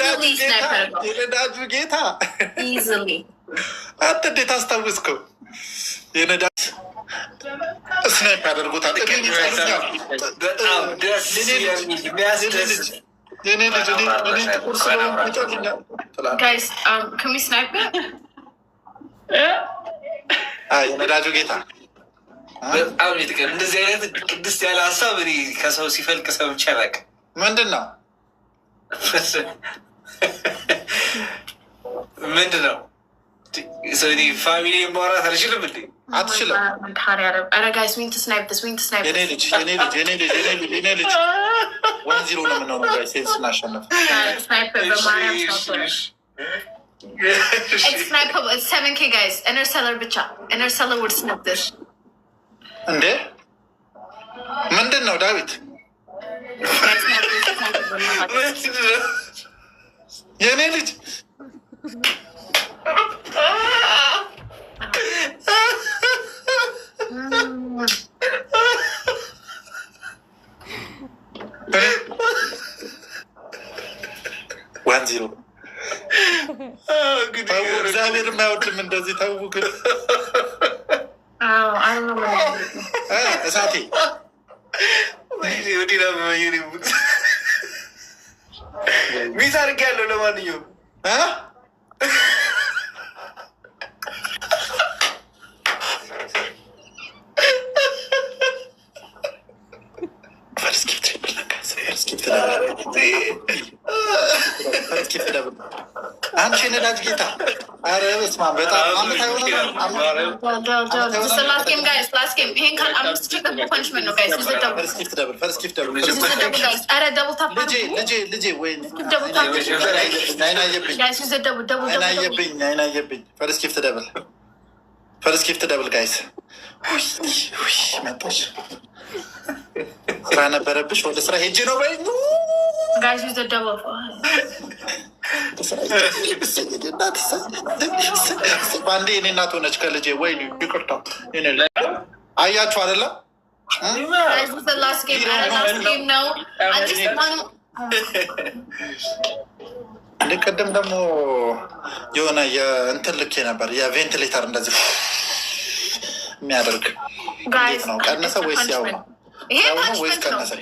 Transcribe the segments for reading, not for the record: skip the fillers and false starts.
easily sniper. የነዳጁ ጌታ Easily. አንተ እንዴት አስታውስከው? የነዳጅ ስናይፕ ያደርጉታል። የኔ ልጅ እኔ ጥቁር ስለሆንኩ ይጨልኛል። Guys, can we snipe it? የነዳጁ ጌታ በጣም ይጥቀም። እንደዚህ አይነት ቅድስት ያለ ሀሳብ እኔ ከሰው ሲፈልቅ ሰምቼ አላውቅም። ምንድን ነው ምንድን ነው? ፋሚሊ ማውራት አልችልም እንዴ? አትችልም። Guys, we need to snipe this. We need to snipe የኔ ልጅ ወን ዚሮ ነው የምንሆነው። ጋይ ሴንስ እናሸነፍ። Sniper, በማርያም sniper. It's snipeable. It's 7K, guys. Interstellar ብቻ. Interstellar would snip this. እንዴ ምንድን ነው ዳዊት? የኔ ልጅ ዋን ዚሮ እግዚአብሔር የማይወድም እንደዚህ ተው ግን እሳቴ ሚስ አድርግ ያለው ለማንኛውም አንቺ ነዳጅ ጌታ ኧረ በስመ አብ በጣም አመት አይሆንም። Last game, guys. Last game. ይሄን ካል አምስት ችግር punishment ነው guys. ፈርስት ጊፍት ደብል ኧረ double tap ልጄ ወይ double tap. Guys, use the double. አይናየብኝ ፈርስት ጊፍት ደብል ጋይስ መጣሽ ስራ ነበረብሽ ወደ ስራ ሄጄ ነው በይ Guys, use the double. በአንዴ እኔ እናት ሆነች ከልጄ ወይ ይቅርታ አያችሁ አይደለ? Guys, this is the last game. Last game, no. I just want ቅድም ደግሞ የሆነ የእንትን ልኬ ነበር የቬንቲሌተር እንደዚህ የሚያደርግ እንዴት ነው? ቀነሰ ወይስ ያው ነው? ወይስ ቀነሰ?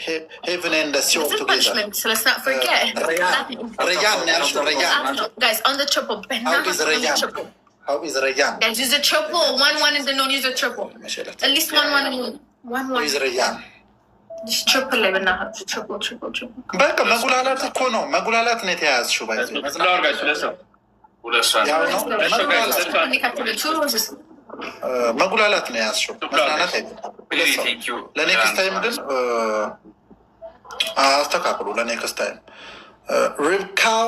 ሄቭን ኤንድ ሲ ኦፍ ቱጌዘር let's not forget. ረያን ያልሽው ረያን Guys, on the triple. How is ረያን? Guys, use the triple. 1-1 and then don't use the triple. At least 1-1 and 1-1. How is ረያን? Just triple ላይ በእናትህ triple. በቃ መጉላላት እኮ ነው። መጉላላት ነው የተያያዝሽው። ባይዘ መጉላላት ነው የያዝሽው። መዝናናት አይደለም። ለኔክስት ታይም ግን አስተካክሉ። ለኔክስት ታይም ሪብካው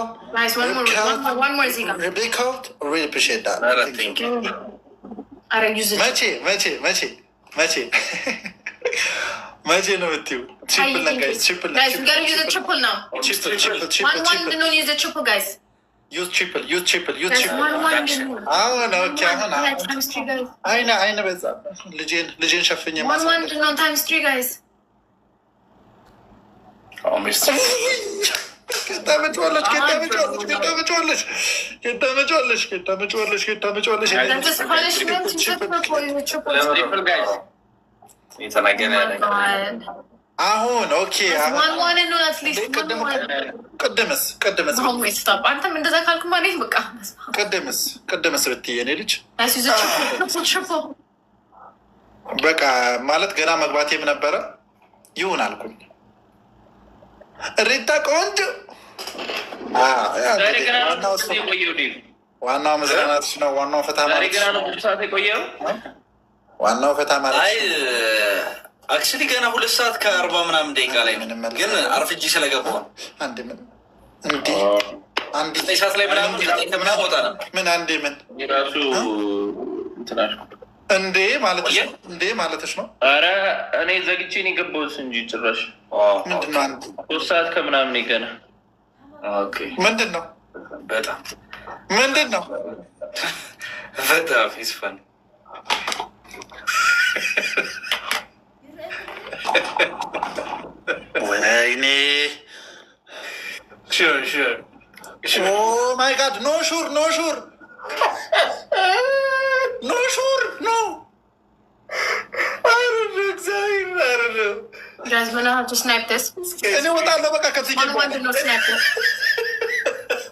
መቼ ነው የምትይው? ትሪፕል አይነ በዛ ልጄን ሸፍኝ አሁን ኦኬ ቅድምስ ብትይ የኔ ልጅ በቃ ማለት ገና መግባቴም ነበረ ይሁን አልኩኝ። እሬታ ቆንጆ ዋናው መዝናናትሽ ነው። ዋናው ፈታ ዋናው ፈታ ማለት አክቹዋሊ ገና 2 ሰዓት ከ40 ምናምን ደቂቃ ላይ ግን አርፍጂ ስለገባ አንድ ሰዓት ላይ ምናምን ቦታ ነው። ምን አንዴ ምን የራሱ እንዴ ማለትሽ ነው? ኧረ እኔ ዘግቼ ነው የገባሁት እንጂ ጭራሽ ምንድን ነው 3 ሰዓት ከምናምን ገና ምንድን ነው በጣም ይስፋል ወይኔ Oh my God! No sure, no sure, no sure, no. I don't know, exactly. I don't know. Guys, we know how to snipe this. እኔ እወጣለሁ በቃ ከዚህ ጌም One did not snipe this.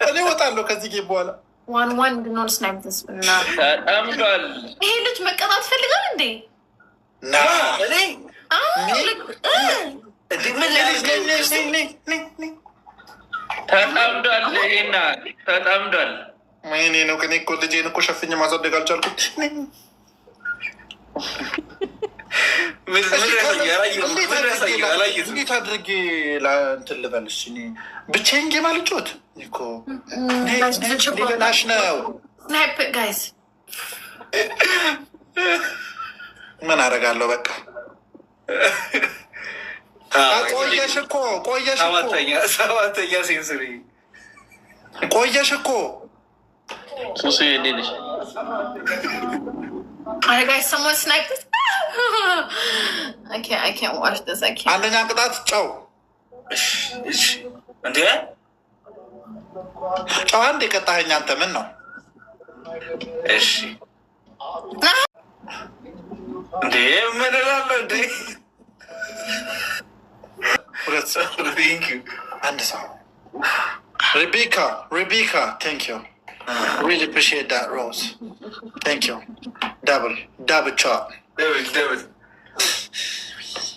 እኔ እወጣለሁ ከዚህ ጌም በኋላ። One did not snipe this. ተጠምዷል። ይሄ ልጅ መቀጣት ፈልጋል እንዴ? ና እኔ ተጠምዷል። ይሄና ተጠምዷል። ወይኔ ነው ከኔ እኮ ልጄን እኮ ሸፍኜ ማሳደግ አልቻልኩም። እንዴት አድርጌ እንትን ልበልሽ? ብቻዬን ጌም አልጮት እኮ ሌላሽ ነው። Snipe it, guys. ምን አደርጋለሁ? በቃ ቆየሽ እኮ ሰባተኛ ሴንስሪ ቆየሽ እኮ ሱሱ የሌለሽ Alright, guys, someone snipe this. I can't watch this. I can't. አንደኛ ቅጣት ጨው እንዴ ጨው አንድ የቀጣኸኝ አንተ ምን ነው? እሺ እንዴ ምን እላለሁ እንዴ? ሁለት ሰው አንድ ሰው ሪቤካ ቴንክ ዩ really appreciate that Rose thank you double chop double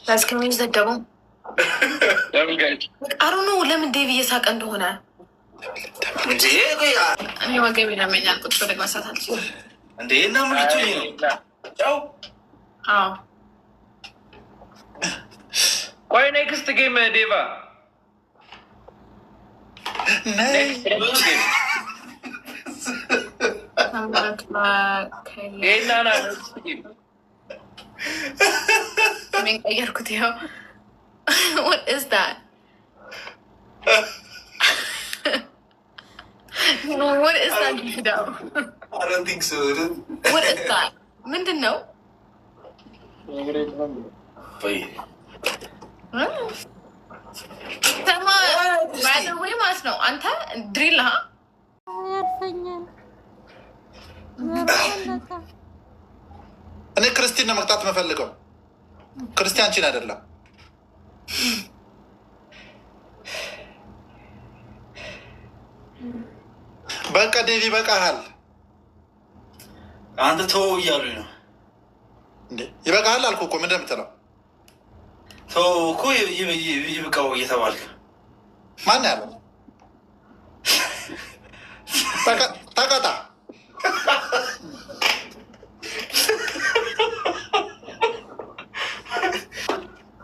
Guys, can we use the double? ለምን ጋይስ I don't know. ለምን ዴቪ እየሳቀ እንደሆነ እንዴ እኔ ወገቤ ለመኛል። ቁጭ ብለህ መሳት አልችልም እንዴ እና ምልቱ ጫው አዎ ቆይ ኔክስት ጌም ዴቫ ይሄና ና ምን ቀየርኩት? ይኸው what is that? No, what is that? I don't think so. What is that? ምንድን ነው? ተማ ባይ ዘ ዌይ ማለት ነው። አንተ ድሪል ሀ እኔ ክርስቲን ነው መቅጣት የምፈልገው። ክርስቲያንችን አይደለም። በቃ ዴቪ በቃሃል። አንተ ተወው እያሉኝ ነው እንዴ? ይበቃሃል አልኩህ እኮ። ምንድን ነው የምትለው? ተወው እኮ ይብቃው እየተባልክ ማን ያለው? ተቀጣ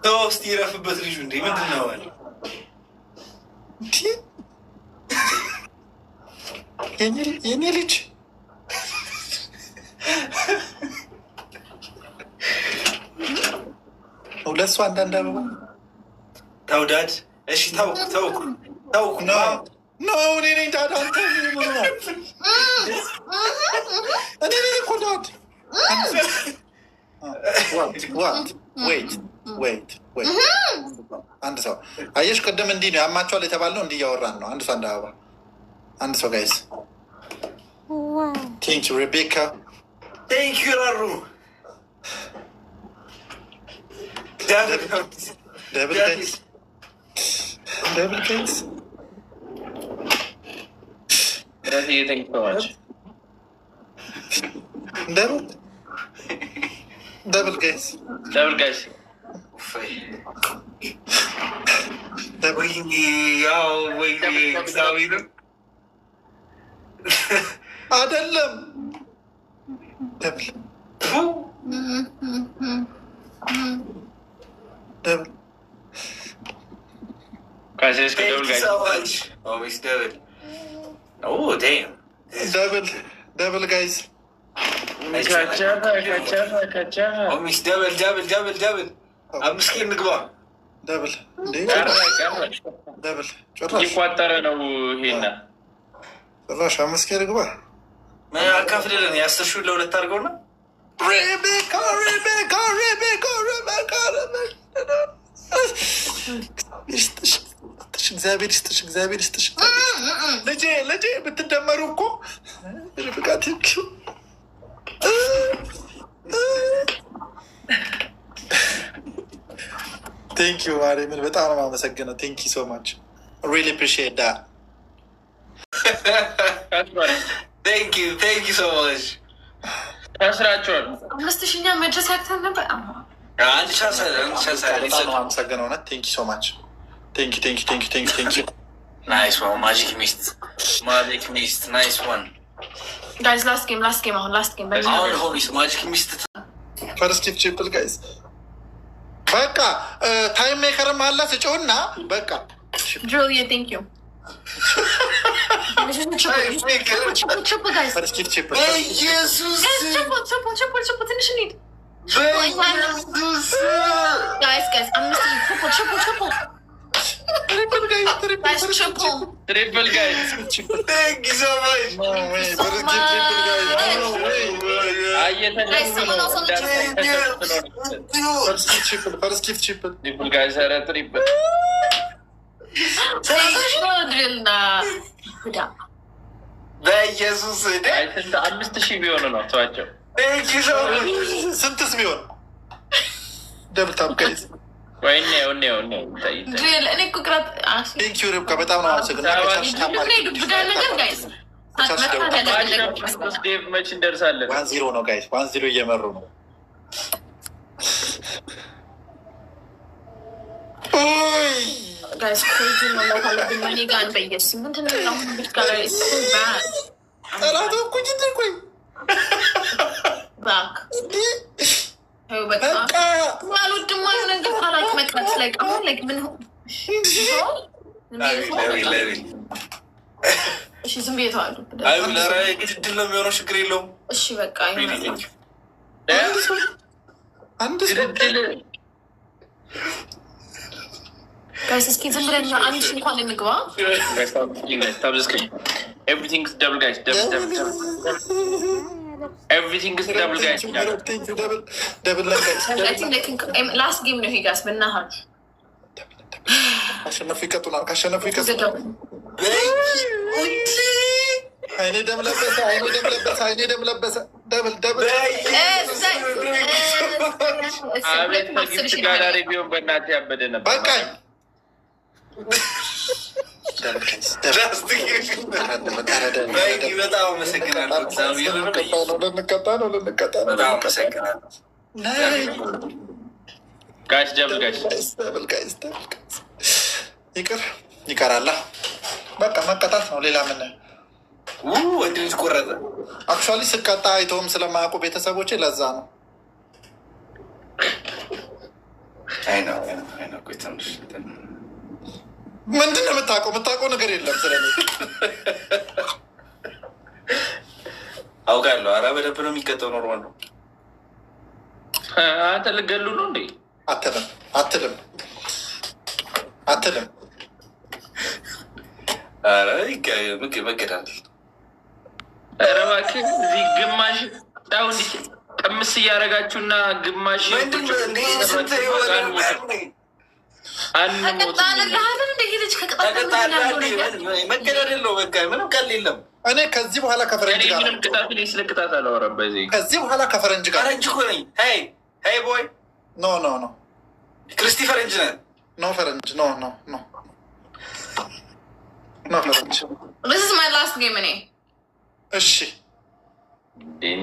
ተወው እስኪ ይረፍበት ልጁ። እንዴ ምንድን ነው አለ የኔ ልጅ ሁለት ሰው አንዳንድ አበባ ተውዳድ። እሺ ተውኩ ነው እኔ ነኝ ዳድ። አንተ ምን ነው? እኔ ነኝ እኮ ዳድ። ወይት አንድ ሰው አየሽ፣ ቅድም እንዲህ ነው ያማቸዋል የተባልነው። እንዲህ እያወራን ነው። አንድ ሰው አንድ አበባ። አንድ ሰው ጋይስ ቴንክ ዩ ሬቤካ ቴንክ ዩ ራሩ ደብል ጋይስ ደብል ጋይስ ደብል ጋይስ አይደለም ደብል ደብል ጋይስ ደብል አምስት እንግባ። ደብል ደብል ይቋጠረ ነው ይሄና ጭራሽ አምስት ግባ። አካፍልልን የ10 ሺህ ለሁለት አድርገውና ሬቤካ እግዚአብሔር ይስጥሽ፣ እግዚአብሔር ይስጥሽ። ልጄ ብትደመሩ እኮ ርብቃ ቴንኪዩ ቴንኪዩ ማርያምን በጣም ነው የማመሰግነው። ቴንኪዩ ሶ ማች ሪሊ አፕሪሺየት ዳት ቴንኪዩ ሶ ማች። ታስራችኋል። 5000ኛ መድረስ ያክተን ነበር። አንድ ቻንስ በጣም ነው የማመሰግነው። እውነት ቴንኪዩ ሶ ማች ቴንኪዩ ናይስ ዋን ማጂክ ሚስት ናይስ ዋን ጋይስ ላስት ጌም አሁን ላስት ጌም አሁን ሆኒስ ማጂክ ሚስት ፈርስት ትሪፕል ጋይስ በቃ ታይም ሜከርም አለ ስጭውና በቃ ድሪል ቴንክ ዩ ፈርስት ትሪፕል ኢየሱስ ትንሽ እንሂድ ጋይስ 5 ትሪፕል ጋይስ ትሪፕል ጋይስ ኧረ ትሪፕል በኢየሱስ 5000 ቢሆኑ ነው ተዋቸው። ስንትስ ቢሆን ደብልታም ጋይዝ ወይኔ ቴንኪዩ ርብቃ በጣም ነው አመሰግነው። መች እንደርሳለን? 1-0 ነው ጋይዝ 1-0 እየመሩ ነው። ዝም ብዬ ተዋሉ። ግድድል ነው የሚሆነው። ችግር የለውም። እሺ በቃ አንድ ጋይስ እስኪ ዝም ብለን አንድ እንኳን እንግባ። ኤቭሪቲንግ ደብል ጋይስ ኤቭሪቲንግ ኢዝ ደብል ጋይስ ደብል ላስት ጌም ነው ይሄ ጋይስ። በእናትህ ካሸነፉ ይቀጡናል። አይኔ ደም ለበሰ ደብል አቤት ከጊፍት ጋር ቢሆን በእናትህ ያበደ ነበር። በቃኝ በጣም አመሰግናለሁ። ልንቀጣ ነው። በጣም አመሰግናለሁ ጋይስ ደብል ጋይስ ይቀራላ። በቃ መቀጣት ነው። ሌላ ምን ወንድ ልጅ ቆረጠ። አክቹዋሊ ስቀጣ አይተውም ስለማያውቁ ቤተሰቦቼ ለዛ ነው። ምንድን ነው የምታውቀው ነገር የለም ስለ አውቃለሁ። ኧረ በደንብ ነው የሚቀጠው። ኖርማል ነው። አንተ ልገሉ ነው እንዴ? አትልም። ኧረ መገዳል። ኧረ እባክህ እዚህ ግማሽ ው እንዲ ቅምስ እያደረጋችሁና ግማሽ መገዳደል ነው። በቃ ምንም ቀል የለም። እኔ ከዚህ በኋላ ከፈረንጅ ጋር ምንም ቅጣት ስለ ቅጣት አላወራም። በዚህ ከዚህ በኋላ ከፈረንጅ ጋር ፈረንጅ እኮ ነኝ። ሄይ ቦይ ኖ ክርስቲ ፈረንጅ ነህ? ኖ ፈረንጅ ኖ ፈረንጅ This is my last game እኔ እሺ ዲን